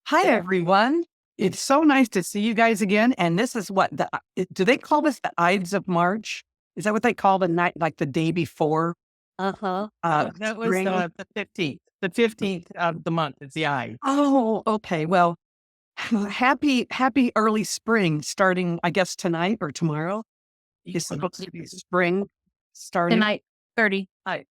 Hi, everyone. It's so nice to see you guys again. And this is what do they call this the Ides of March? Is that what they call the night, like the day before Uh-huh. That was spring? the 15th. The 15th of the month is the eye. Oh, okay. Well, happy early spring starting, I guess, tonight or tomorrow. It's supposed to be spring starting. Tonight, 30. That's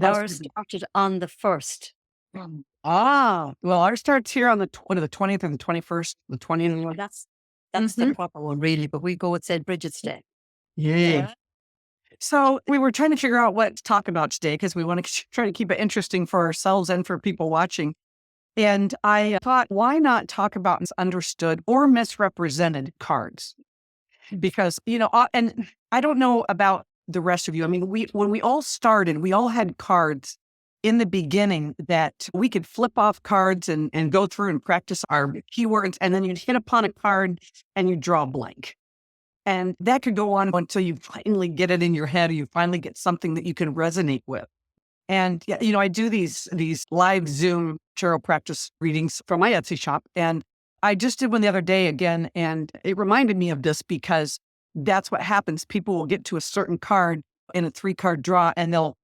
Ours started on the 1st. well, ours starts here on the 20th and the 21st, the 20th. That's the proper one, really. But we go with St. Bridget's Day. Yeah. So we were trying to figure out what to talk about today because we want to try to keep it interesting for ourselves and for people watching. And I thought, why not talk about misunderstood or misrepresented cards? Because, and I don't know about the rest of you. I mean, when we all started, we all had cards in the beginning that we could flip off cards and go through and practice our keywords. And then you'd hit upon a card and you draw a blank. And that could go on until you finally get it in your head or you finally get something that you can resonate with. And, I do these live Zoom tarot practice readings from my Etsy shop. And I just did one the other day again. And it reminded me of this because that's what happens. People will get to a certain card in a 3-card draw and they'll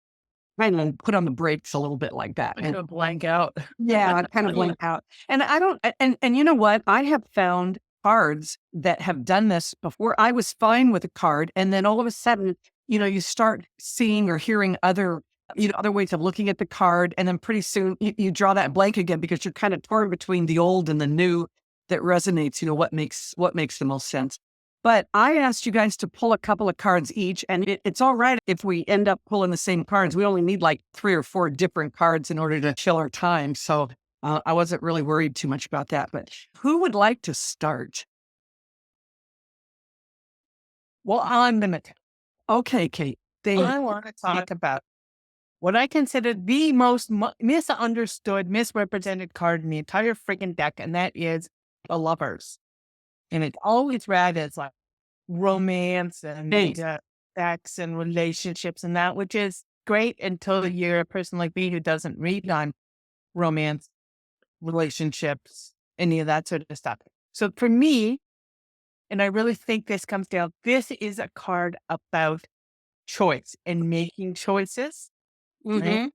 kind of put on the brakes a little bit like that. And blank out. Yeah, kind of blank out. And I don't, and you know what? I have found cards that have done this before. I was fine with a card. And then all of a sudden, you start seeing or hearing other ways of looking at the card. And then pretty soon you draw that blank again because you're kind of torn between the old and the new that resonates, what makes the most sense. But I asked you guys to pull a couple of cards each, and it's all right if we end up pulling the same cards. We only need like 3 or 4 different cards in order to fill our time. So I wasn't really worried too much about that. But who would like to start? Well, I'm going to. Okay, Kate. I want to talk about what I consider the most misunderstood, misrepresented card in the entire freaking deck, and that is the Lovers. And it's always read as like romance and sex and relationships and that, which is great until you're a person like me who doesn't read on romance, relationships, any of that sort of stuff. So for me, and I really think this comes down, this is a card about choice and making choices. Right?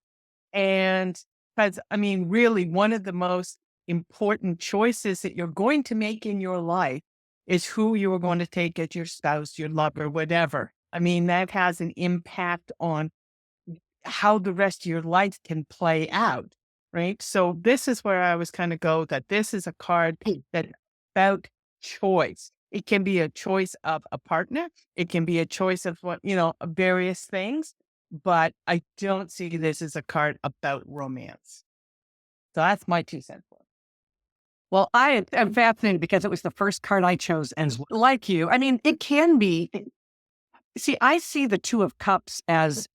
And because, really one of the most important choices that you're going to make in your life is who you are going to take as your spouse, your lover, whatever. That has an impact on how the rest of your life can play out, right? So this is where I was kind of go that this is a card that about choice. It can be a choice of a partner. It can be a choice of various things, but I don't see this as a card about romance. So that's my 2 cents. Well, I am fascinated because it was the first card I chose. And like you, it can be. See, I see the 2 of Cups as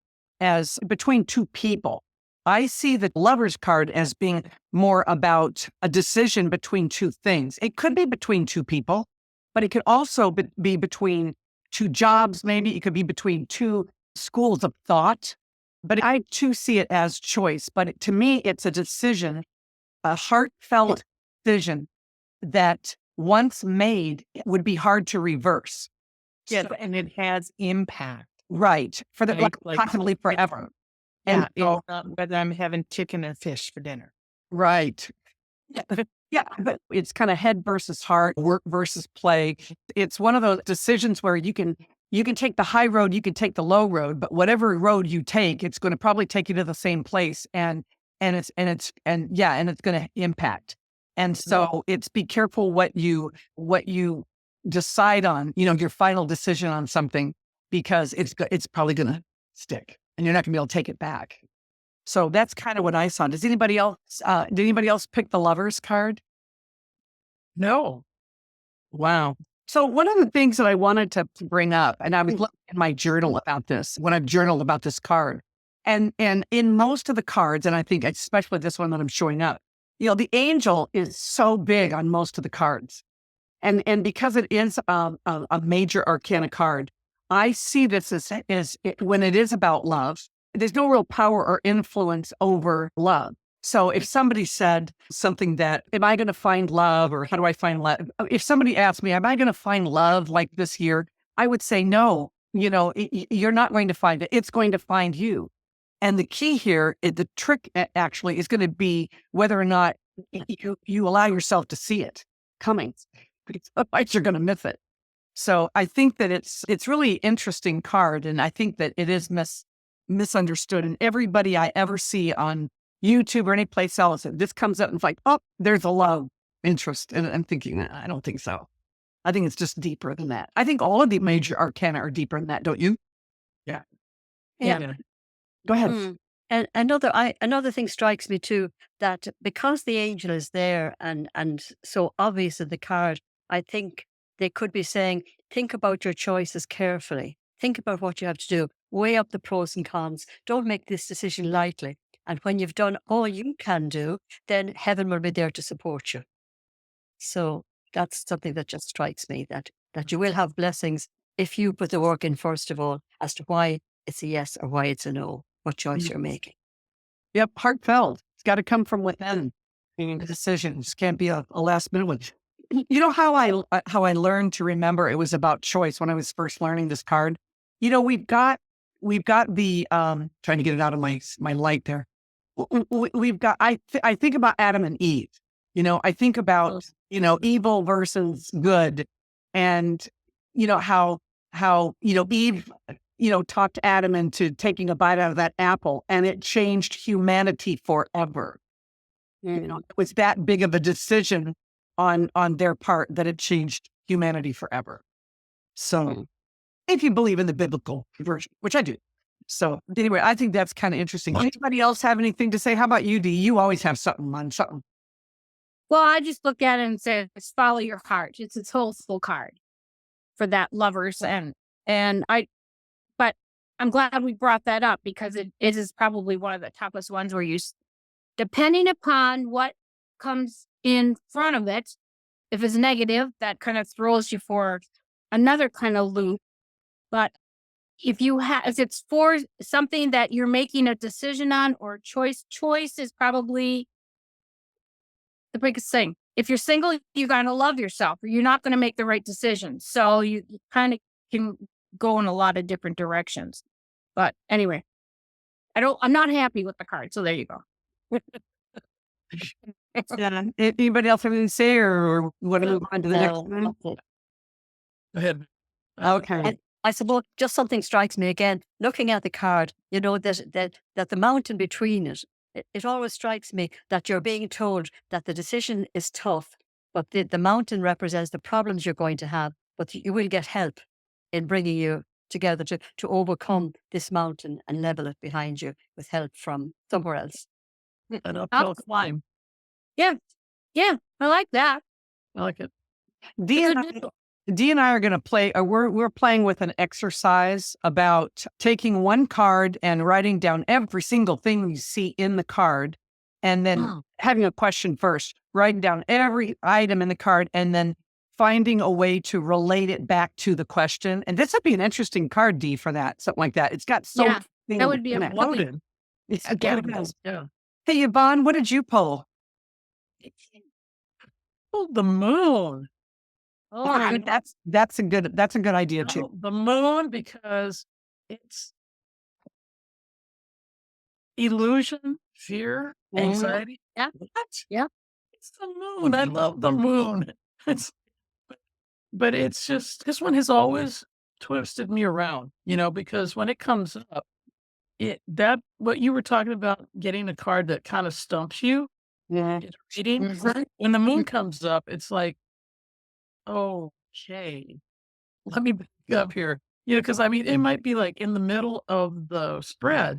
between 2 people. I see the Lover's card as being more about a decision between 2 things. It could be between 2 people, but it could also be between 2 jobs. Maybe it could be between 2 schools of thought. But I too see it as choice. But to me, it's a decision, a heartfelt decision that once made would be hard to reverse. Yes, and it has impact. Right. For the possibly forever. And whether I'm having chicken or fish for dinner. Right. Yeah, but it's kind of head versus heart, work versus play. It's one of those decisions where you can take the high road, you can take the low road, but whatever road you take, it's going to probably take you to the same place, and it's going to impact. And so it's be careful what you decide on, your final decision on something, because it's probably going to stick and you're not going to be able to take it back. So that's kind of what I saw. Did anybody else pick the Lover's card? No. Wow. So one of the things that I wanted to bring up, and I was looking in my journal about this, when I've journaled about this card, and in most of the cards, and I think especially this one that I'm showing up, the angel is so big on most of the cards. And because it is a major arcana card, I see this as when it is about love, there's no real power or influence over love. So if somebody said something that, am I going to find love, or how do I find love? If somebody asked me, am I going to find love like this year? I would say, no, you're not going to find it. It's going to find you. And the key here, the trick actually is going to be whether or not you allow yourself to see it coming, because otherwise you're going to miss it. So I think that it's really interesting card, and I think that it is misunderstood. And everybody I ever see on YouTube or any place else, this comes up and it's like, oh, there's a love interest. And I'm thinking, I don't think so. I think it's just deeper than that. I think all of the major arcana are deeper than that, don't you? Yeah. Yeah. Go ahead. And another thing strikes me too, that because the angel is there and so obvious in the card, I think they could be saying, think about your choices carefully. Think about what you have to do. Weigh up the pros and cons. Don't make this decision lightly. And when you've done all you can do, then heaven will be there to support you. So that's something that just strikes me, that you will have blessings if you put the work in, first of all, as to why it's a yes or why it's a no, what choice you're making. Yep, heartfelt. It's got to come from within. Making decisions can't be a last minute one. You know how I learned to remember it was about choice when I was first learning this card. We've got the trying to get it out of my light there. We've got I think about Adam and Eve. I think about evil versus good, and how Eve talked Adam into taking a bite out of that apple, and it changed humanity forever. It was that big of a decision on their part that it changed humanity forever. So if you believe in the biblical version, which I do. So anyway, I think that's kind of interesting. Anybody else have anything to say? How about you, Dee? You always have something on something. Well, I just look at it and say, it's follow your heart. It's a soulful card for that lovers. But I'm glad we brought that up, because it is probably one of the toughest ones where depending upon what comes in front of it, if it's negative, that kind of throws you for another kind of loop. But if it's for something that you're making a decision on, or choice is probably the biggest thing. If you're single, you got to love yourself, or you're not going to make the right decision. So you kind of can go in a lot of different directions. But anyway, I'm not happy with the card. So there you go. Yeah. Anybody else have anything to say, or want to move on to the next one? Go ahead. Okay. And I suppose just something strikes me again, looking at the card, that the mountain between it always strikes me that you're being told that the decision is tough, but the mountain represents the problems you're going to have, but you will get help in bringing you together to overcome this mountain and level it behind you with help from somewhere else. An uphill climb. Yeah. I like that. I like it. Dee and I are going to play. We're playing with an exercise about taking one card and writing down every single thing you see in the card, and then having a question first, writing down every item in the card, and then finding a way to relate it back to the question. And this would be an interesting card, Dee, for that, something like that. It's got That would be a Loaded. Yeah. Hey, Yvonne, what did you pull? Oh, the moon. Oh, that's a good idea too. The moon, because it's illusion, fear, anxiety. Yeah. What? Yeah. It's the moon. I love the moon. But it's just, this one has always twisted me around, because when it comes up, what you were talking about, getting a card that kind of stumps you, reading, when the moon comes up, it's like, okay, let me back up here. Because it might be like in the middle of the spread,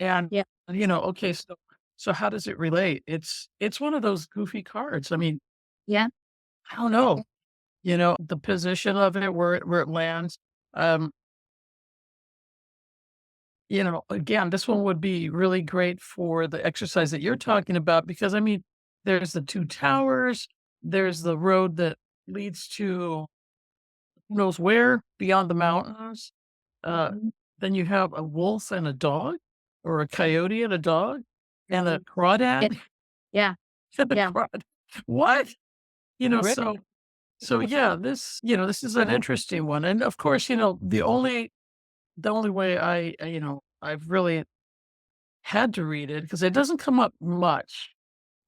and okay, so how does it relate? It's one of those goofy cards. Yeah. I don't know, the position of it, where it lands. Again, this one would be really great for the exercise that you're talking about, because there's the two towers, there's the road that leads to who knows where beyond the mountains. Then you have a wolf and a dog, or a coyote and a dog. and a crawdad. Yeah. And a Yeah. crawdad. What? You know, Really? so yeah, this is an interesting one. And of course, the only way I've really had to read it because it doesn't come up much,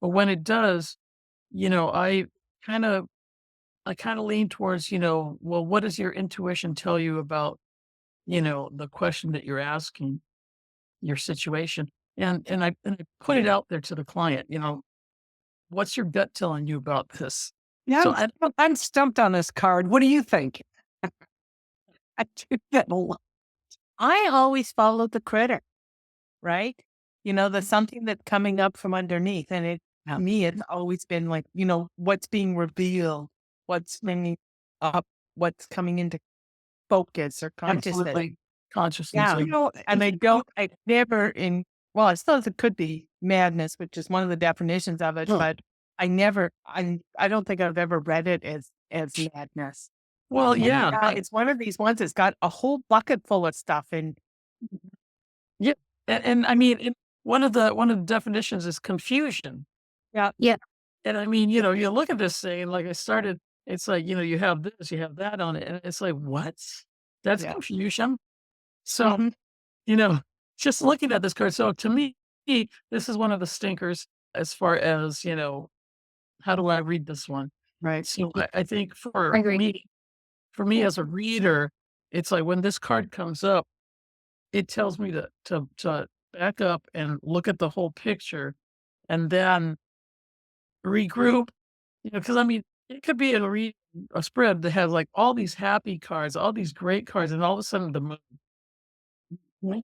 but when it does, you know, kind of I kind of lean towards, well, what does your intuition tell you about, the question that you're asking, your situation? And I put it out there to the client, what's your gut telling you about this? Yeah, So I'm stumped on this card. What do you think? I do that a lot. I always follow the critter, right? There's something that's coming up from underneath. And Yeah. me, it's always been like, what's being revealed, what's bringing up, what's coming into focus or consciousness. absolutely consciousness. Yeah. Like, And I never well, I suppose it could be madness, which is one of the definitions of it, but I don't think I've ever read it as madness. well, yeah. It's one of these ones that's got a whole bucket full of stuff. And Yeah, and I mean, one of the definitions is confusion. yeah, Yeah. And I mean, you look at this thing, and like I started, it's like, you have this, you have that on it, and it's like, what? That's Yeah. confusion. So, Mhm. you know, just looking at this card. So to me, this is one of the stinkers as far as, how do I read this one? Right. So I think I agree. for me as a reader, it's like when this card comes up, it tells me to back up and look at the whole picture and then regroup, because I mean, it could be a spread that has like all these happy cards, all these great cards, and all of a sudden the moon. Right?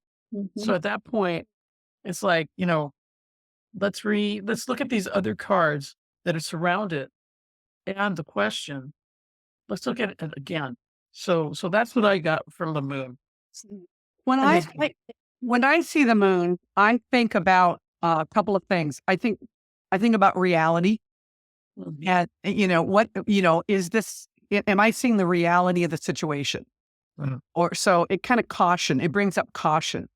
So Mhm. at that point, it's like, let's look at these other cards that are surrounded and the question. Let's look at it again. So that's what I got from the moon. When And I, this I when I see the moon, I think about a couple of things. I think about reality. Mhm. And, is this, am I seeing the reality of the situation? Mhm. Or so it brings up caution.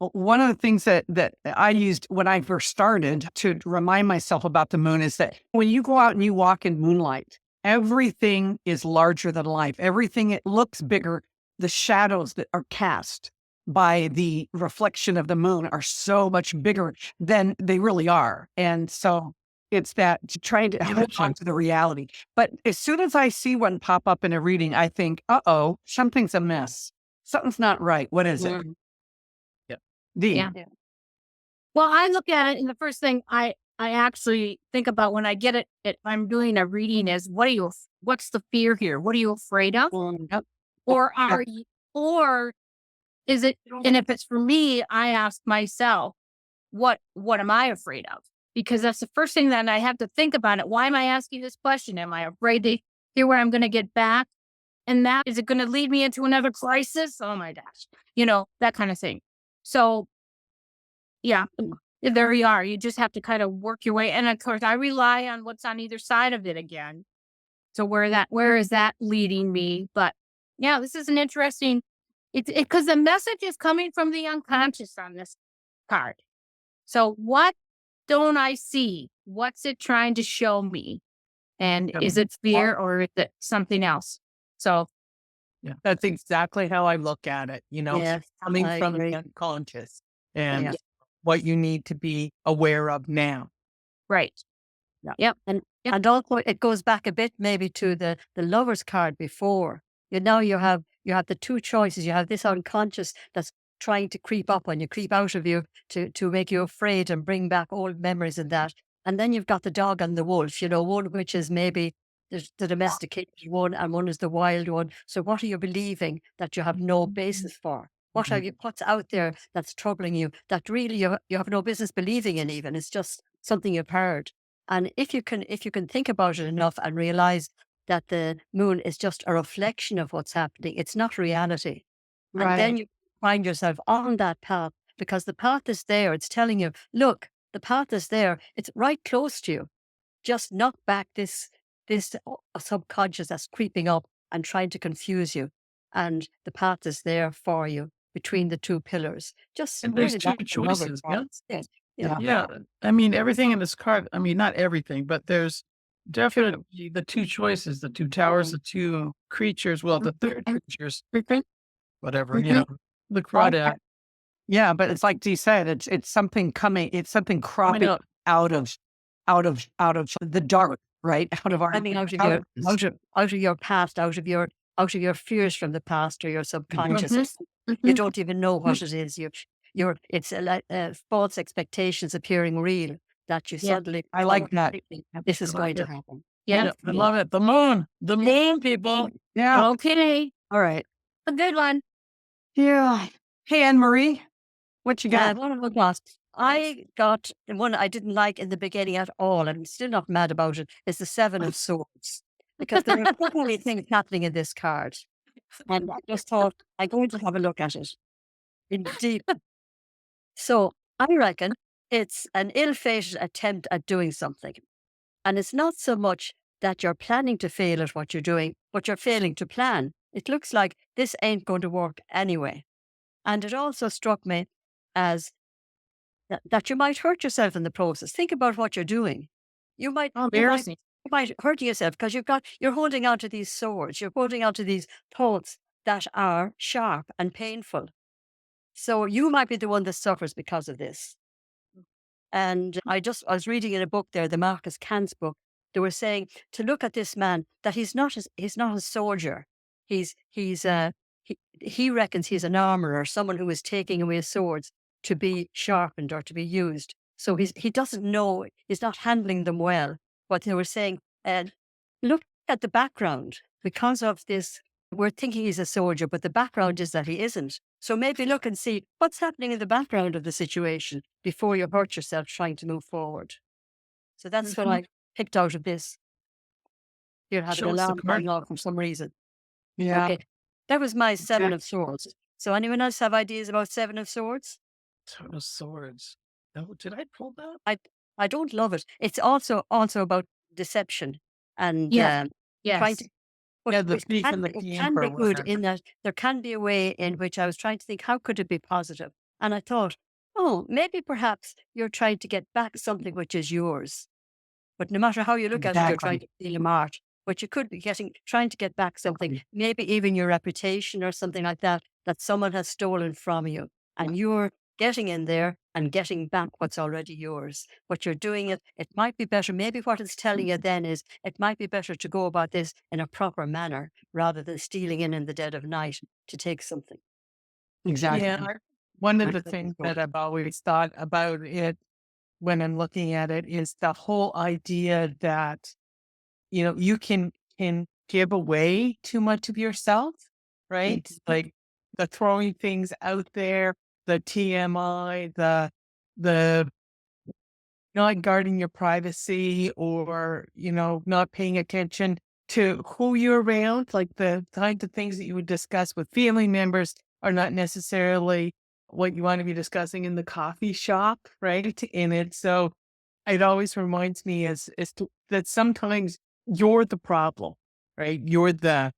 Well, one of the things that I used when I first started to remind myself about the moon is that when you go out and you walk in moonlight, everything is larger than life. Everything, it looks bigger. The shadows that are cast by the reflection of the moon are so much bigger than they really are. And so it's that trying to hold on to the reality. But as soon as I see one pop up in a reading, I think, something's amiss. Something's not right. What is it? Yeah. D. Yeah. Well, I look at it, and the first thing I actually think about when I get it, I'm doing a reading is what's the fear here? What are you afraid of? Yep. Or or is it, and if it's for me, I ask myself, what am I afraid of? Because that's the first thing that I have to think about it. Why am I asking this question? Am I afraid to hear what I'm going to get back? And that, is it going to lead me into another crisis? Oh my gosh. That kind of thing. So yeah, there you are. You just have to kind of work your way. And of course, I rely on what's on either side of it again. So where is that leading me? But yeah, this is an interesting, because the message is coming from the unconscious on this card. So what don't I see? What's it trying to show me? And is it fear or is it something else? So That's exactly how I look at it, Yes, coming I from agree. the unconscious and Yeah. what you need to be aware of now. right. Yeah. Yep. And also it goes back a bit maybe to the lover's card before. You have the two choices. You have this unconscious that's trying to creep up on you, creep out of you to make you afraid and bring back old memories and that. And then you've got the dog and the wolf, one which is maybe the domesticated one and one is the wild one. So what are you believing that you have no basis for? What's out there that's troubling you that really you have no business believing in even? It's just something you've heard. And if you can think about it enough and realize that the moon is just a reflection of what's happening, it's not reality. And then you find yourself on that path because the path is there. It's telling you, look, the path is there. It's right close to you. Just knock back this subconscious that's creeping up and trying to confuse you. And the path is there for you between the two pillars. Just And there's really two that's the lover's choices. Yeah. card. Yes. Yeah. I mean, everything in this card, I mean, not everything, but there's definitely the two choices, the two towers, the two creatures, well, the third creatures, whatever, the crawdad. Yeah, but it's like Dee said, it's something coming, it's something cropping know. out of the dark, right? Out of our Coming out of your out out of your past, out of your fears from the past or your subconscious. You don't even know what it is. It's false expectations appearing real that you Yeah. suddenly. I like that. This is I going like to happen. Yeah. I love it. The moon, people. Yeah. Okay. All right. A good one. Yeah. Hey, Anne Marie, what you got? One of the class. I got the one I didn't like in the beginning at all, and I'm still not mad about it, is the Seven of Swords. Because there are so many things happening in this card. And I just thought, I'm going to have a look at it in deep. So I reckon it's an ill-fated attempt at doing something. And it's not so much that you're planning to fail at what you're doing, but you're failing to plan. It looks like this ain't going to work anyway. And it also struck me as that you might hurt yourself in the process. Think about what you're doing. You might, Oh, you might, embarrassing. you might hurt yourself because you're holding on to these swords. You're holding on to these thoughts that are sharp and painful. So you might be the one that suffers because of this. And I was reading in a book there, the Marcus Kant's book. They were saying to look at this man that he's not a soldier. He reckons he's an armorer, someone who is taking away swords to be sharpened or to be used. So he doesn't know, he's not handling them well. What they were saying, look at the background. Because of this, we're thinking he's a soldier, but the background is that he isn't. So maybe look and see what's happening in the background of the situation before you hurt yourself trying to move forward. So that's what I picked out of this. You're having Show a us the alarm card. going off for some reason. Yeah. Okay. That was my Seven of Swords. So anyone else have ideas about Seven of Swords? Seven of Swords. Oh, did I pull that? I don't love it. It's also about deception and Yeah. trying Yes. to. But Yeah, the it thief can, and the it can camper, be good whatever. in that there can be a way in which I was trying to think, how could it be positive? And I thought, oh, maybe perhaps you're trying to get back something which is yours. But no matter how you look at it, you're trying to steal a mart. But you could be trying to get back something, maybe even your reputation or something like that someone has stolen from you. And you're getting in there and getting back what's already yours. But you're doing it, it might be better. Maybe what it's telling you then is it might be better to go about this in a proper manner rather than stealing in the dead of night to take something. Exactly. Yeah. One of I the think things so. that I've always thought about it when I'm looking at it is the whole idea that, you can give away too much of yourself, right? Like the throwing things out there, the TMI, the not guarding your privacy or, not paying attention to who you're around, like the kinds of things that you would discuss with family members are not necessarily what you want to be discussing in the coffee shop, right? And so it always reminds me that sometimes you're the problem, right? You're the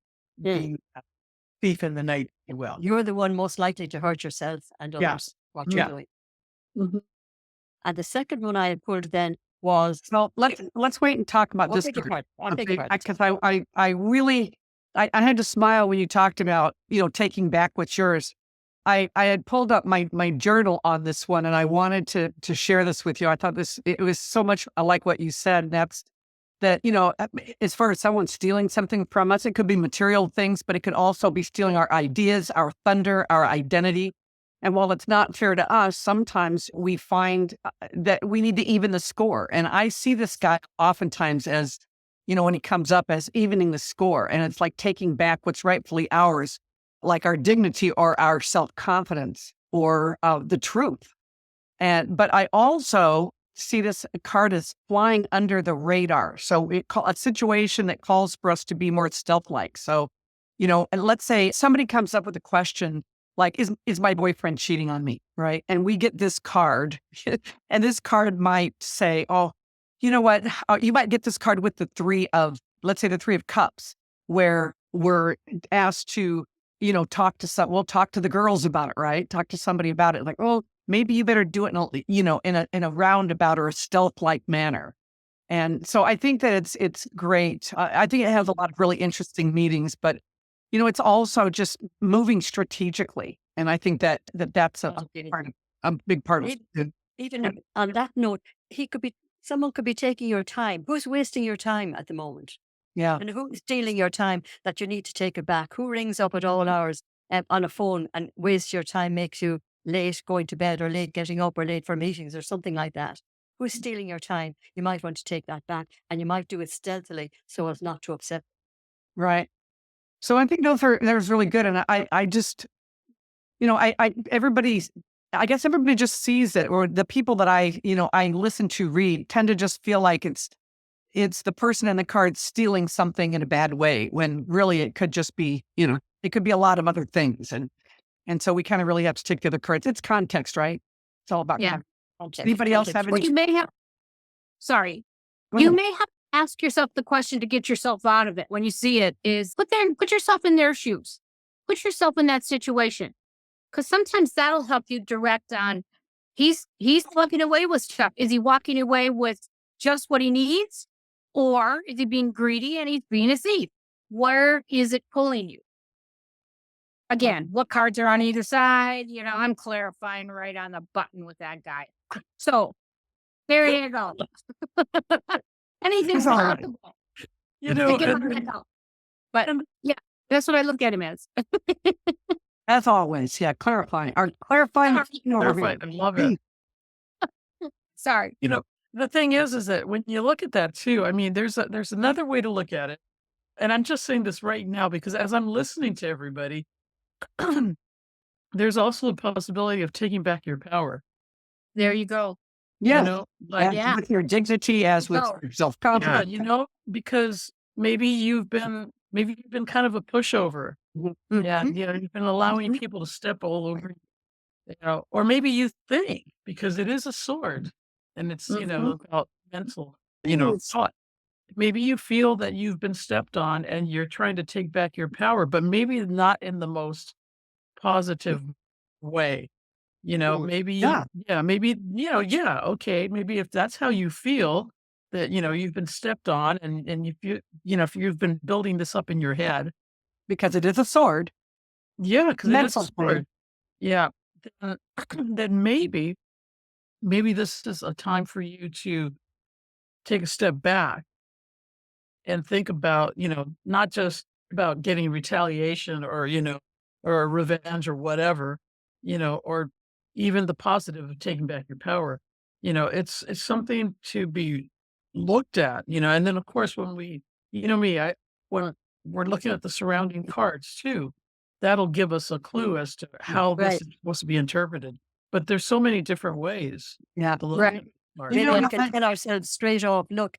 thief in the night, if you will. You're the one most likely to hurt yourself and Yeah. others, what you're Yeah. doing. And the second one I had pulled then was So let's wait and talk about this because I really I had to smile when you talked about taking back what's yours. I had pulled up my journal on this one and I wanted to share this with you. I thought it was so much like what you said. And that's that as far as someone stealing something from us, it could be material things, but it could also be stealing our ideas, our thunder, our identity. And while it's not fair to us, sometimes we find that we need to even the score. And I see this guy oftentimes as, when he comes up as evening the score. And it's like taking back what's rightfully ours, like our dignity or our self-confidence or the truth. But I also see this card as flying under the radar. So a situation that calls for us to be more stealth-like. So, and let's say somebody comes up with a question like, is my boyfriend cheating on me? Right. And we get this card and this card might say, oh, you know what? You might get this card with let's say the 3 of cups, where we're asked to, we'll talk to the girls about it, right? Talk to somebody about it. Like, oh, maybe you better do it in a roundabout or a stealth-like manner. And so I think that it's great. I think it has a lot of really interesting meetings, but it's also just moving strategically. And I think that's a big part of it. Even on that note, someone could be taking your time. Who's wasting your time at the moment? Yeah. And who's stealing your time that you need to take it back? Who rings up at all hours on a phone and wastes your time, makes you late going to bed or late getting up or late for meetings or something like that? Who's stealing your time? You might want to take that back, and you might do it stealthily so as not to upset. Right. So I think those really good. And I just, I guess everybody just sees it, or the people that I listen to read tend to just feel like it's the person in the card stealing something in a bad way, when really it could just be, it could be a lot of other things. And so we kind of really have to stick to the cards. It's context, right? It's all about context. Anybody else have Well, any? you may have, sorry, Go you ahead. may have to ask yourself the question to get yourself out of it when you see it is put yourself in their shoes. Put yourself in that situation. Because sometimes that'll help you direct on, he's walking away with stuff. Is he walking away with just what he needs? Or is he being greedy and he's being a thief? Where is it pulling you? Again, what cards are on either side? I'm clarifying right on the button with that guy. So there you go. Anything's It's all right. possible. You know, Get on and- that out. But yeah, that's what I look at him as. As always, yeah, clarifying. Clarifying. Clarify, I love it. Sorry. The thing is that when you look at that too, I mean, there's another way to look at it. And I'm just saying this right now because as I'm listening to everybody, there's also a possibility of taking back your power. There you go. Yeah. Like, Yeah. With your dignity, as with No. your self-confidence. because maybe you've been kind of a pushover. Mhm. Yeah, you've been allowing people to step all over or maybe you think because it is a sword and it's, about mental, thought. Maybe you feel that you've been stepped on and you're trying to take back your power, but maybe not in the most positive way. Maybe, Yeah. maybe, okay. Maybe if that's how you feel that, you've been stepped on and if you've been building this up in your head. Because it is a sword. Yeah, because it is Mental a sword. sword. Yeah. Then, then maybe this is a time for you to take a step back and think about, not just about getting retaliation or revenge or whatever, or even the positive of taking back your power. It's something to be looked at, and then of course when when we're looking at the surrounding cards too, that'll give us a clue as to how this Right. is supposed to be interpreted. But there's so many different ways Yeah. to look Right. at cards. Maybe know, we can tell ourselves straight off, look,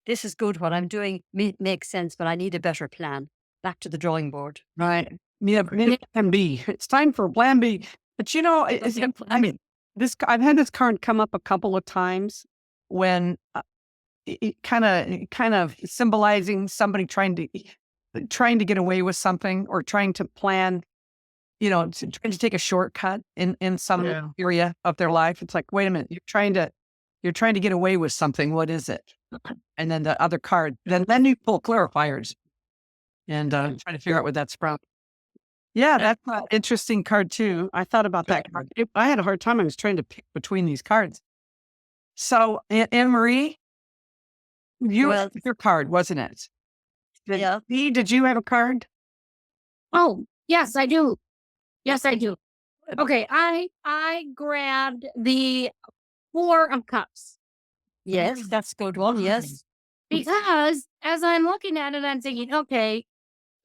this is good. What I'm doing makes sense, but I need a better plan. Back to the drawing board. Right. Yeah. Plan B. It's time for plan B. But I've had this card come up a couple of times when it kind of symbolizing somebody trying to get away with something or trying to plan, trying to take a shortcut in some Yeah. area of their life. It's like, wait a minute, you're trying to get away with something. What is it? And then the other card, then you pull clarifiers and trying to figure out what that's from. Yeah, that's an interesting card too. I thought about that card. I had a hard time. I was trying to pick between these cards. So, Anne Marie, Well- your card, wasn't it? Yeah. Dee, did you have a card? Oh, yes, I do. Yes, I do. Okay, I grabbed the Four of Cups Yes, that's a good one. Yes. because as I'm looking at it, I'm thinking, okay,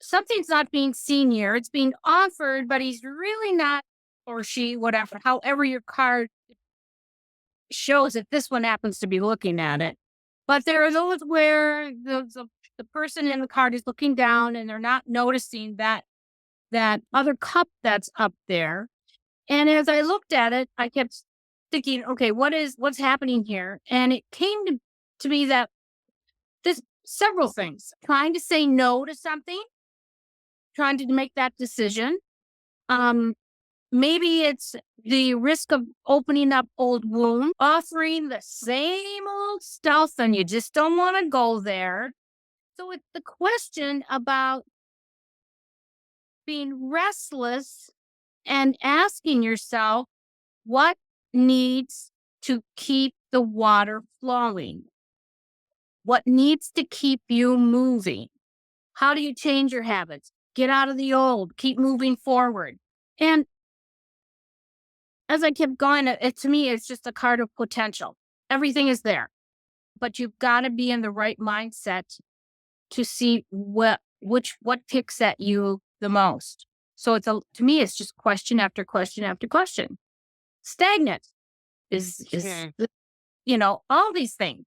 something's not being seen here. It's being offered, but he's really not, or she, whatever, however your card shows it. This one happens to be looking at it. But there are those where the person in the card is looking down and they're not noticing that other cup that's up there. And as I looked at it, I kept thinking, okay, what's happening here? And it came to me that this several things, trying to say no to something, trying to make that decision. maybe it's the risk of opening up old wounds, offering the same old stuff, and you just don't want to go there. So it's the question about being restless and asking yourself what needs to keep the water flowing? What needs to keep you moving? How do you change your habits? Get out of the old, keep moving forward. And as I kept going, to me, it's just a card of potential. Everything is there, but you've got to be in the right mindset to see what picks at you the most. So to me, it's just question after question after question. Stagnant is all these things.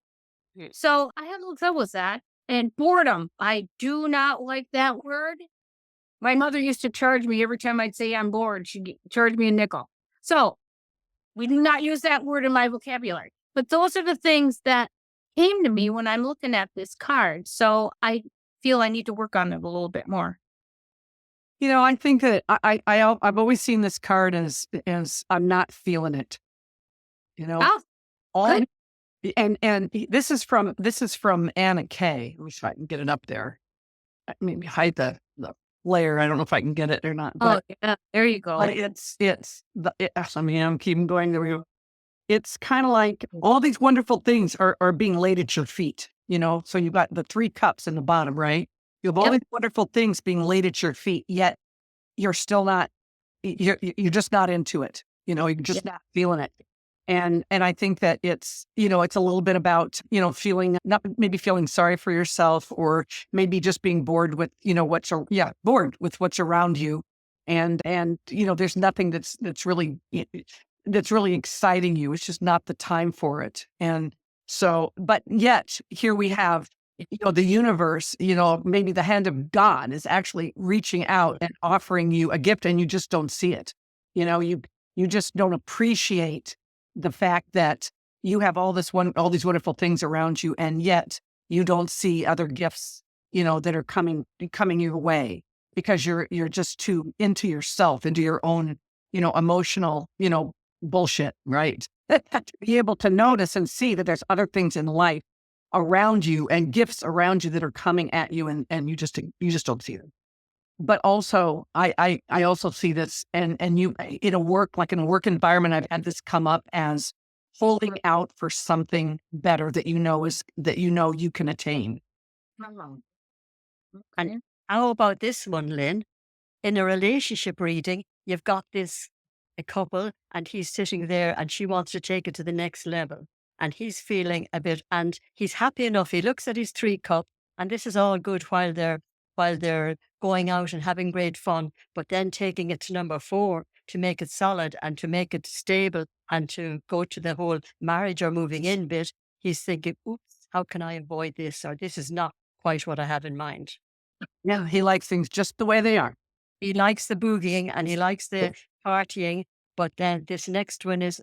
So I had a little trouble with that. And boredom, I do not like that word. My mother used to charge me every time I'd say I'm bored. She'd charge me a nickel. So we do not use that word in my vocabulary. But those are the things that came to me when I'm looking at this card. So I feel I need to work on it a little bit more. I think that I've always seen this card as I'm not feeling it. Oh, all good. and this is from Anna Kay. Let me see if I can get it up there. Maybe hide the layer. I don't know if I can get it or not. But, yeah, there you go. but I'm keeping going. There we go. It's kind of like all these wonderful things are being laid at your feet. So you've got the 3 cups in the bottom, right? You have all these wonderful things being laid at your feet, yet you're still not. You're just not into it. You're just not feeling it. And I think that it's a little bit about, feeling, not maybe feeling sorry for yourself, or maybe just being bored with, bored with what's around you. And there's nothing that's really exciting you. It's just not the time for it. And so, but yet here we have, the universe, maybe the hand of God is actually reaching out and offering you a gift, and you just don't see it. You just don't appreciate the fact that you have all these wonderful things around you, and yet you don't see other gifts, that are coming your way, because you're just too into yourself, into your own, emotional, bullshit, right? To be able to notice and see that there's other things in life around you and gifts around you that are coming at you, and you just don't see them. But also, I also see this, and you in a work environment, I've had this come up as holding out for something better that you can attain. And how about this one, Lynn? In a relationship reading, you've got a couple, and he's sitting there, and she wants to take it to the next level. And he's feeling a bit, and he's happy enough. He looks at his 3 cup, and this is all good while they're going out and having great fun. But then taking it to number 4 to make it solid and to make it stable and to go to the whole marriage or moving in bit, he's thinking, oops, how can I avoid this? Or this is not quite what I have in mind. Yeah, he likes things just the way they are. He likes the boogieing and he likes the partying, but then this next one is,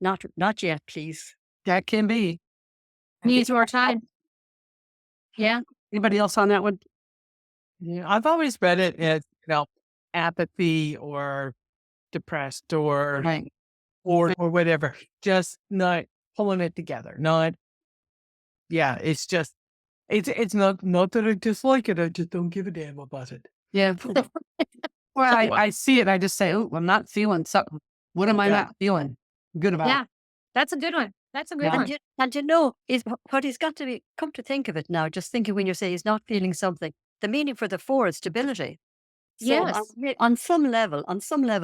not yet, please. That can be. Needs more time. Yeah. Anybody else on that one? Yeah, I've always read it as, apathy or depressed or Right. or whatever. Just not pulling it together. It's just it's not that I dislike it. I just don't give a damn about it. Yeah. Well, I see it. I just say, oh, I'm not feeling something. What am I not feeling good about? Yeah. That's a good one. That's a good Yeah. one. Is what he's got to be, come to think of it now, just thinking when you say he's not feeling something, the meaning for the 4 is stability. So Yes. on some level,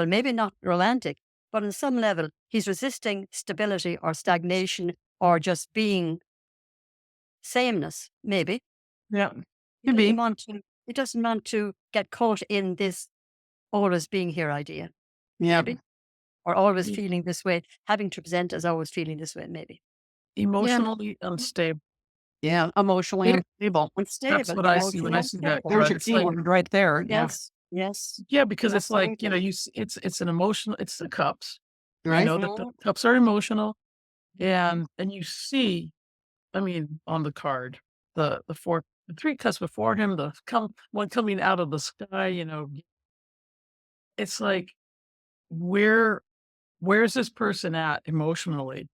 maybe not romantic, but on some level, he's resisting stability or stagnation or just being sameness, maybe. Yeah. He doesn't want to get caught in this always being here idea. Yeah. Maybe. Or always feeling this way, having to present as always feeling this way, maybe. Emotionally unstable. Yeah. Emotionally unstable. Unstable. That's what I see when I see that There's card. your It's like, keyword right there. Yes. yeah, because it's like, it's an emotional, it's the cups. Right. The cups are emotional. And you see, on the card, the 3 cups before him, one coming out of the sky, it's like, where's this person at emotionally?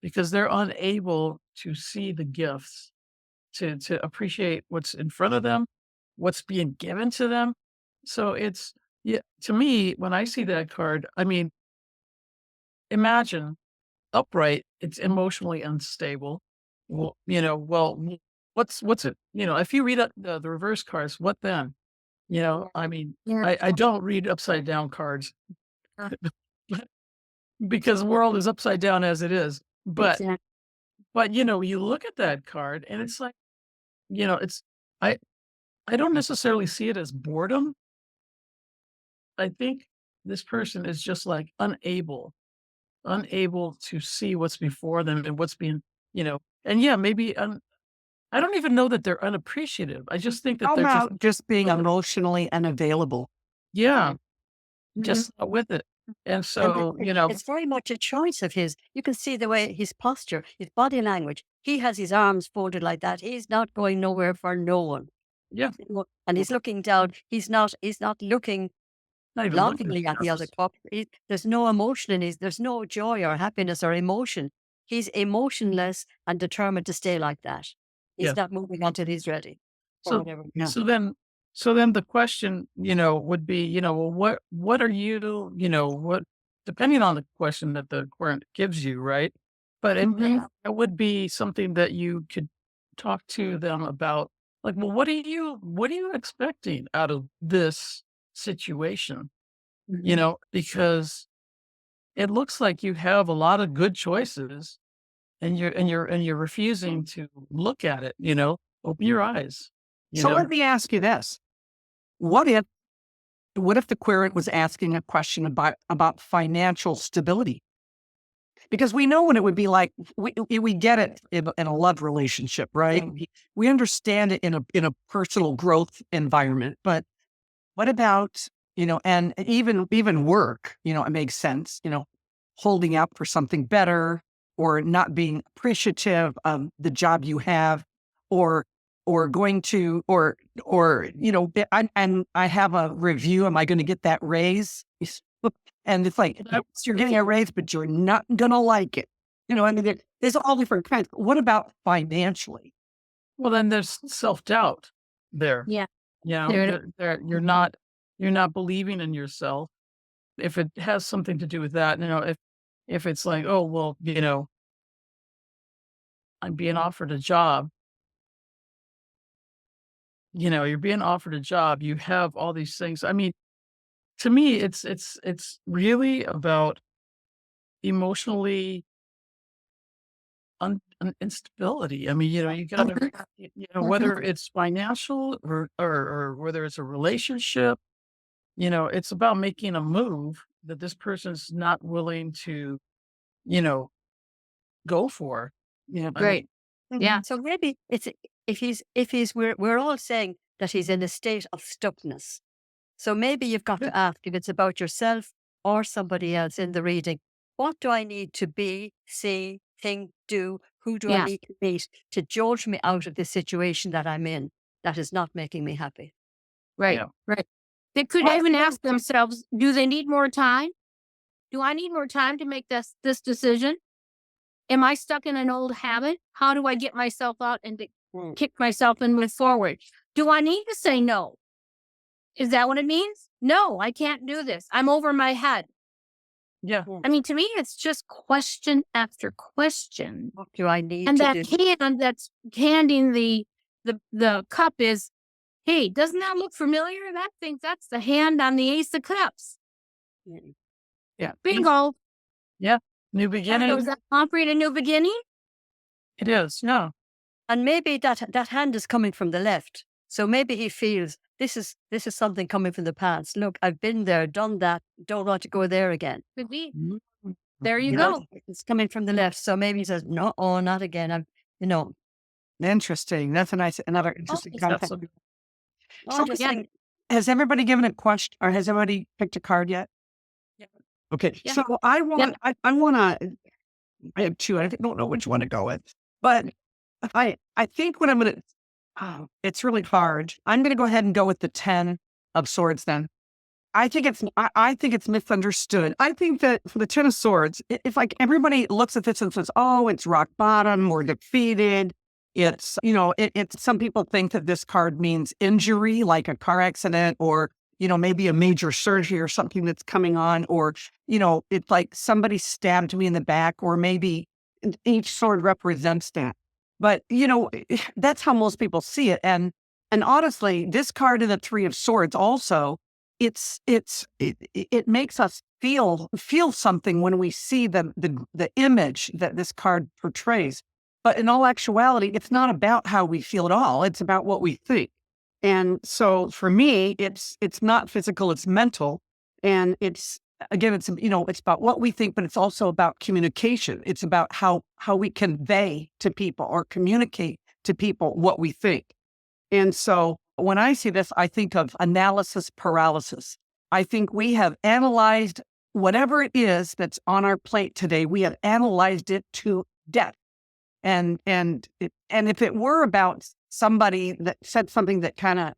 Because they're unable to see the gifts, to appreciate what's in front of them, what's being given to them. So it's, yeah, to me, when I see that card, I mean, imagine upright, it's emotionally unstable. Well, what's it? If you read the reverse cards, what then? I mean, Yeah. I don't read upside down cards because the world is upside down as it is. But Exactly. you look at that card and it's like, it's I I don't necessarily see it as boredom. I think this person is just like unable to see what's before them and what's being, and yeah, maybe I don't even know that they're unappreciative. I just think that How they're just, about just being emotionally unavailable? yeah, Mhm. just not with it. And And so, it's very much a choice of his. You can see the way his posture, his body language. He has his arms folded like that. He's not going nowhere for no one. yeah, And he's looking down. He's not. He's not looking not even looking at longingly at the the other cards. cup. There's no emotion in his. There's no joy or happiness or emotion. He's emotionless and determined to stay like that. Yeah. He's not moving until he's ready or So whatever. Yeah. so then the question, would be, well, what are you, what depending on the question that the querent gives you, right? But it would be something that you could talk to them about, like, well, what are you expecting out of this situation? Because it looks like you have a lot of good choices and you're refusing to look at it, open your eyes, you So know. let me ask you this. What if the querent was asking a question about financial stability? Because we know what it would be like. We get it in a love relationship, right? We understand it in a personal growth environment. But what about, and even work? It makes sense. Holding out for something better, or not being appreciative of the job you have, or going to, and I have a review. Am I going to get that raise? And it's like, That- you're getting a raise, but you're not going to like it. I mean, there's all different kinds. What about financially? well, then there's self-doubt there. Yeah. There it You're not believing in yourself. If it has something to do with that, if it's like, oh, well, I'm being offered a job, you're being offered a job, you have all these things. I mean, to me, it's really about emotionally instability. I mean, you gotta, whether it's financial or whether it's a relationship, it's about making a move that this person's not willing to, you know, go for. Yeah. I mean, Great. Yeah. So maybe it's if he's we're all saying that he's in a state of stuckness. So maybe you've got to ask if it's about yourself or somebody else in the reading. What do I need to be, see, think, do? Who do I Yeah. need to meet to jolt me out of the situation that I'm in that is not making me happy? Right. yeah, Right. They could even ask themselves, do they need more time? Do I need more time to make this decision? Am I stuck in an old habit? How do I get myself out and to Mm. kick myself and move forward? Do I need to say no? Is that what it means? No, I can't do this. I'm over my head. yeah, I mean, to me, it's just question after question. What do I need And to that do? hand that's handing the cup is, hey, doesn't that look familiar? That's the hand on the Ace of Cups. Mm. yeah, Bingo. yeah. New So beginning. is that offering a new beginning? It is. Yeah, And maybe that hand is coming from the left. So maybe he feels this is something coming from the past. Look, I've been there, done that. Don't want to go there again. Could be. Mhm. There you You go. know, it's coming from the left. So maybe he says, no, oh, not again. Interesting. That's another interesting it's concept. Absolutely. Oh, So I just yeah. think, has everybody given a question, or has everybody picked a card yet? Yeah. Okay. Yeah. So I want to. I have two. I don't know which one to go with, but I think what I'm going to. Oh, it's really hard. I'm going to go ahead and go with the 10 of Swords then. I think it's misunderstood. I think that for the Ten of Swords, if like everybody looks at this and says, "Oh, it's rock bottom, we're defeated." It's it's some people think that this card means injury, like a car accident, or maybe a major surgery or something that's coming on, or it's like somebody stabbed me in the back, or maybe each sword represents that. But that's how most people see it, and honestly, this card in the Three of Swords also it makes us feel something when we see the image that this card portrays. But in all actuality, it's not about how we feel at all. It's about what we think. And so for me, it's not physical, it's mental. And it's again, it's about what we think, but it's also about communication. It's about how we convey to people or communicate to people what we think. And so when I see this, I think of analysis paralysis. I think we have analyzed whatever it is that's on our plate today. We have analyzed it to death. And if it were about somebody that said something that kind of,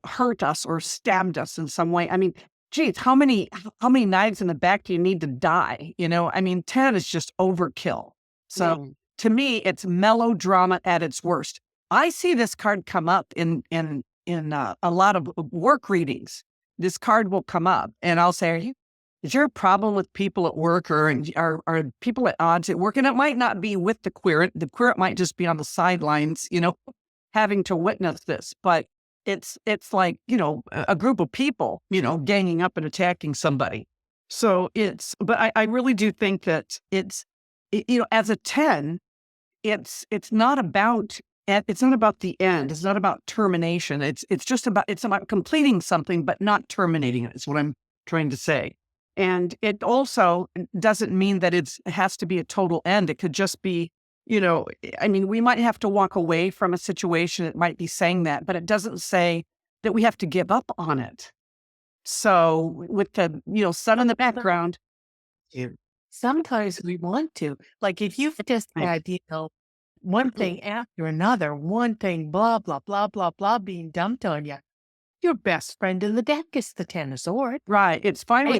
hurt us or stabbed us in some way, I mean, geez, how many knives in the back do you need to die? I mean, 10 is just overkill. So to me, it's melodrama at its worst. I see this card come up in a lot of work readings. This card will come up, and I'll say, "Is there a problem with people at work, or are people at odds at work?" And it might not be with the querent. The querent might just be on the sidelines, having to witness this. But it's like a group of people, ganging up and attacking somebody. So but I really do think that as a 10, it's not about the end. It's not about termination. It's about completing something, but not terminating it, is what I'm trying to say. And it also doesn't mean that it has to be a total end. It could just be, I mean, we might have to walk away from a situation. It might be saying that, but it doesn't say that we have to give up on it. So with the, sun in the background. Sometimes we want to. Like if you've just had, one thing after another, one thing, blah, blah, blah, blah, blah, being dumped on you. Your best friend in the deck is the Ten of Swords. Right. It's finally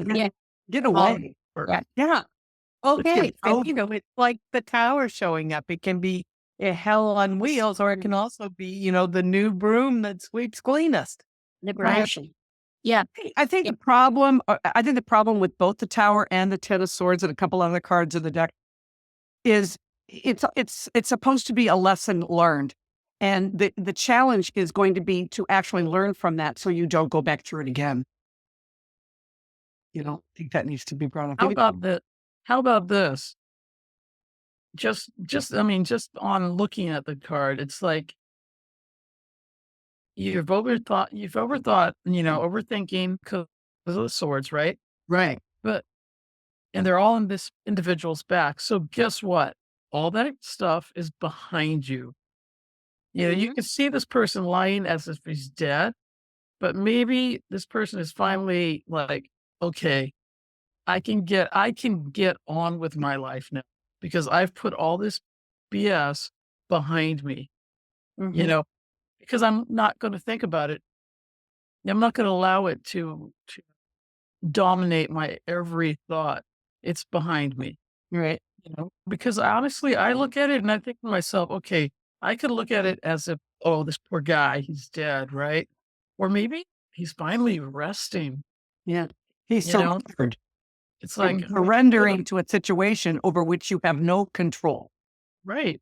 get away. Yeah. Okay. And, it's like the tower showing up. It can be a hell on wheels, or it can also be, the new broom that sweeps cleanest. Liberation. Yeah. I think the problem with both the Tower and the Ten of Swords and a couple other cards in the deck is it's supposed to be a lesson learned. And the challenge is going to be to actually learn from that so you don't go back through it again. I think that needs to be brought up. How about this? Just on looking at the card, it's like you've overthought, overthinking because of the swords, right? Right. And they're all in this individual's back. So guess what? All that stuff is behind you. You can see this person lying as if he's dead, but maybe this person is finally like, okay, I can get on with my life now because I've put all this BS behind me, because I'm not going to think about it. I'm not going to allow it to dominate my every thought. It's behind me. Right. Because honestly, I look at it and I think to myself, okay, I could look at it as if, oh, this poor guy, he's dead, right? Or maybe he's finally resting. Yeah. He's so tired. It's like surrendering to a situation over which you have no control. Right.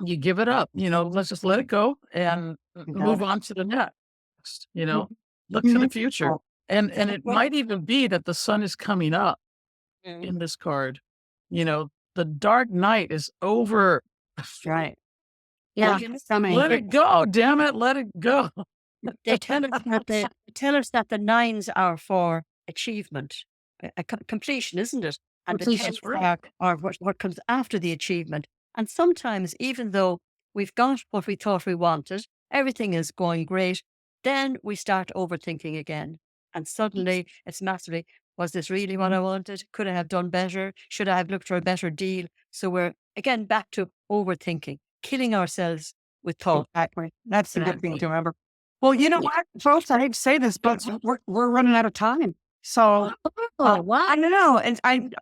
You give it up, let's just let it go and move on to the next, look to the future. And it might even be that the sun is coming up in this card. The dark night is over. Right. Yeah. Let it go, damn it, let it go. They tell us that the nines are for achievement, a completion, isn't it? And the tens are what comes after the achievement. And sometimes, even though we've got what we thought we wanted, everything is going great, then we start overthinking again. And suddenly it's massively, was this really what I wanted? Could I have done better? Should I have looked for a better deal? So we're again back to overthinking, killing ourselves with thought. Exactly. That's the good thing to remember. Well, you know what, folks, I hate to say this, but we're running out of time. So Wow. I don't know. And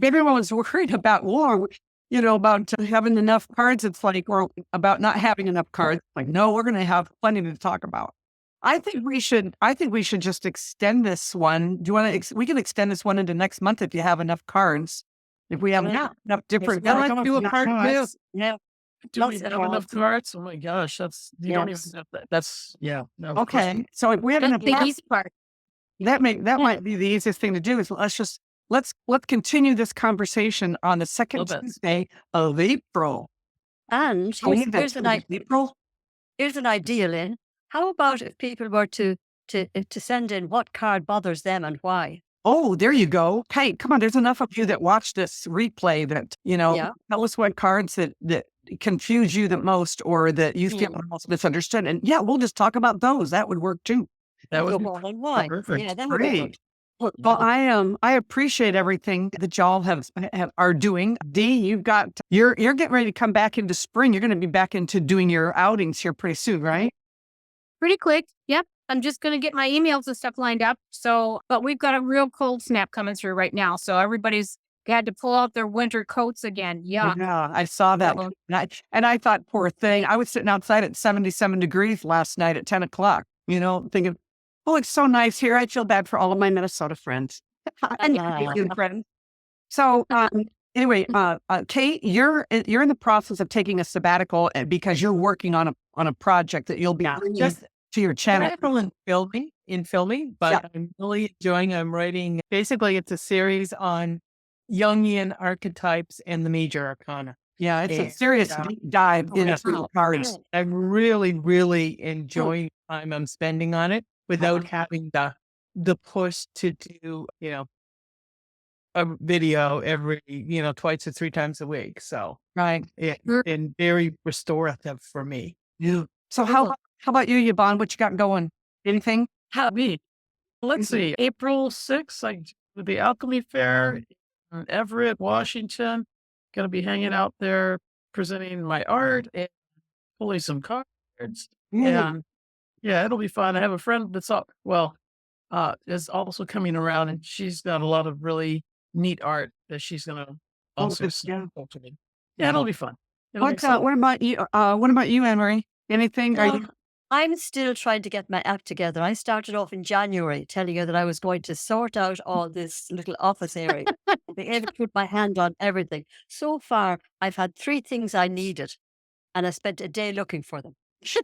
everyone was worried about war, about having enough cards. It's like, or about not having enough cards. Like, no, we're going to have plenty to talk about. I think we should just extend this one. Do you want to, we can extend this one into next month if you have enough cards. If we have enough different. Yeah, let's do a part two. Yeah. Do we Lots of have enough cards. cards? Oh my gosh, you don't even Yes. have that. That's yeah. No, of course Okay. So if we have That's enough the cards, easy part. that might be the easiest thing to do is let's continue this conversation on the second Love it. Tuesday of April. And here's an idea, Lynn. How about if people were to send in what card bothers them and why? Oh, there you go. Hey, come on. There's enough of you that watch this replay that, Yeah. tell us what cards that confuse you the most or that you feel the most misunderstood. And yeah, we'll just talk about those. That would work too. That Go would be on and why? perfect. Yeah, that would be Great. good. Well, I appreciate everything that y'all are doing. Dee, you're getting ready to come back into spring. You're going to be back into doing your outings here pretty soon, right? Pretty quick. Yep. I'm just going to get my emails and stuff lined up. So, but we've got a real cold snap coming through right now. So everybody's had to pull out their winter coats again. Yeah. Yeah, I saw that. So- And I thought, poor thing. I was sitting outside at 77 degrees last night at 10 o'clock, thinking, oh, it's so nice here. I feel bad for all of my Minnesota friends. And Canadian friends. So anyway, Kate, you're in the process of taking a sabbatical because you're working on a project that you'll be bringing just to your channel. Sabbatical in filming, but I'm really enjoying. I'm writing. Basically, it's a series on Jungian archetypes and the major arcana. Yeah, it's a Yeah. serious Yeah. deep dive into wow. cards. I'm really enjoying the time I'm spending on it without having the push to do a video every twice or three times a week. So Right. it's Sure. been very restorative for me. Yeah. So how about you, Yvonne? What you got going? Anything? How me? Let's see. April 6th, with the Alchemy Fair in Everett, Washington. Going to be hanging out there, presenting my art and pulling some cards. And yeah, it'll be fun. I have a friend that's is also coming around, and she's got a lot of really neat art that she's going to also sell to me. Yeah, it'll be fun. It'll be exciting. What about you? What about you, Anne-Marie? Anything? Are you? I'm still trying to get my act together. I started off in January telling you that I was going to sort out all this little office area, be able to put my hand on everything. So far, I've had 3 things I needed, and I spent a day looking for them.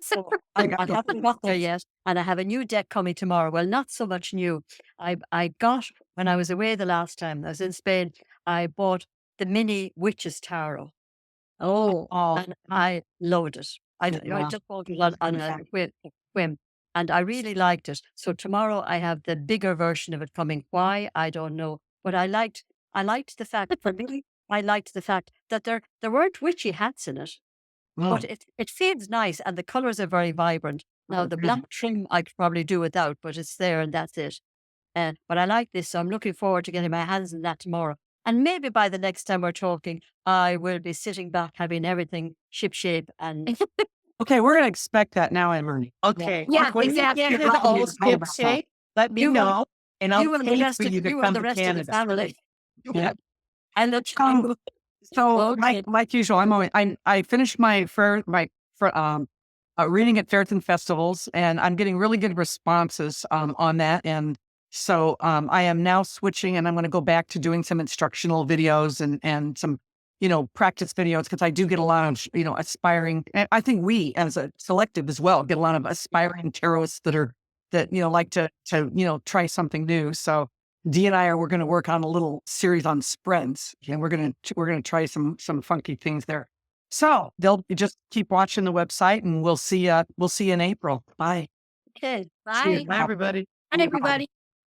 So I haven't got there yet, and I have a new deck coming tomorrow. Well, not so much new. I got, when I was away the last time, I was in Spain, I bought the mini Witches Tarot. And I loved it. I just bought it on a whim, and I really liked it. So tomorrow I have the bigger version of it coming. Why? I don't know. But I liked the fact, for me, I liked the fact that there weren't witchy hats in it, but it feels nice, and the colours are very vibrant. Now, the black trim I could probably do without, but it's there and that's it. But I like this, so I'm looking forward to getting my hands on that tomorrow. And maybe by the next time we're talking, I will be sitting back having everything shipshape and Okay, we're going to expect that now, Anne-Marie. Okay. Yeah, When exactly. you get to the whole skip shape, let me You know, and I'll you and the pay rest for of you to you come and the to rest of the Canada. family. Yeah. And the So Okay. like usual, I finished my reading at fairs and festivals, and I'm getting really good responses on that. And so I am now switching, and I'm going to go back to doing some instructional videos and some practice videos, because I do get a lot of aspiring. And I think we as a collective as well get a lot of aspiring tarotists that like to try something new. So Dee and we're going to work on a little series on spreads, and we're going to try some funky things there. So they'll just keep watching the website, and we'll see you in April. Bye. Okay. Bye. Bye, everybody. And everybody.